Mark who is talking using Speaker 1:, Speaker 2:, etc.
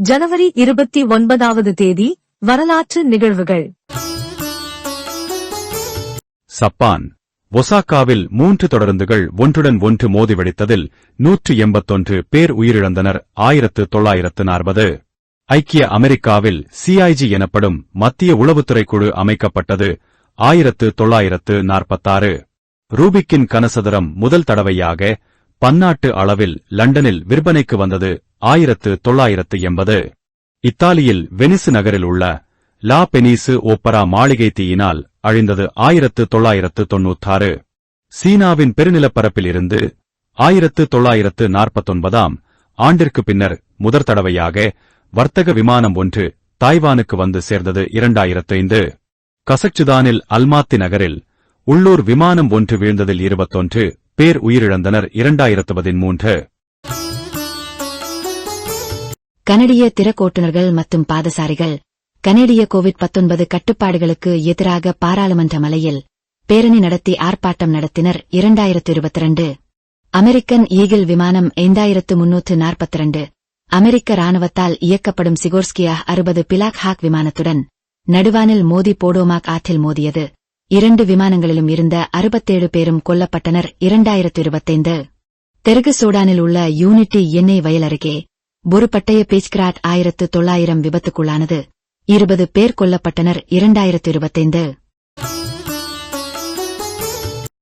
Speaker 1: ஜனவரி 29வது தேதி வரலாற்று நிகழ்வுகள்.
Speaker 2: சப்பான் ஒசாகாவில் 3 தொடருந்துகள் ஒன்றுடன் ஒன்று மோதி வெடித்ததில் 181 பேர் உயிரிழந்தனர். 1940. ஐக்கிய அமெரிக்காவில் CIG எனப்படும் மத்திய உளவுத்துறை குழு அமைக்கப்பட்டது. 1946. ரூபிக்கின் கனசதுரம் முதல் தடவையாக பன்னாட்டு அளவில் லண்டனில் விற்பனைக்கு வந்தது. 1980. இத்தாலியில் வெனிசு நகரில் உள்ள லா பெனிசு ஓப்பரா மாளிகை தீயினால் அழிந்தது. 1996. சீனாவின் பெருநிலப்பரப்பில் இருந்து 1949ஆம் ஆண்டிற்கு பின்னர் முதற் தடவையாக வர்த்தக விமானம் ஒன்று தாய்வானுக்கு வந்து சேர்ந்தது. 2005. கசக்சுதானில் அல்மாத்தி நகரில் உள்ளூர் விமானம் ஒன்று வீழ்ந்ததில் 21 பேர் உயிரிழந்தனர். 2013.
Speaker 3: கனடிய திறக்கோட்டுநர்கள் மற்றும் பாதசாரிகள் கனேடிய கோவிட்-19 கட்டுப்பாடுகளுக்கு எதிராக பாராளுமன்ற மலையில் பேரணி நடத்தி ஆர்ப்பாட்டம் நடத்தினர். 2022. அமெரிக்கன் ஈகிள் விமானம் 5342 அமெரிக்க ராணுவத்தால் இயக்கப்படும் சிகோர்ஸ்கியா 60 பிளாக் ஹாக் விமானத்துடன் நடுவானில் மோதி போடோமாக் ஆற்றில் மோதியது. 2 விமானங்களிலும் இருந்த 67 பேரும் கொல்லப்பட்டனர். 2025. தெற்கு சூடானில் உள்ள யூனிட்டி எண்ணெய் வயல் அருகே ஒரு பட்டய பேச்கிராட் 1900 விபத்துக்குள்ளானது. 20 பேர் கொல்லப்பட்டனர். 2025.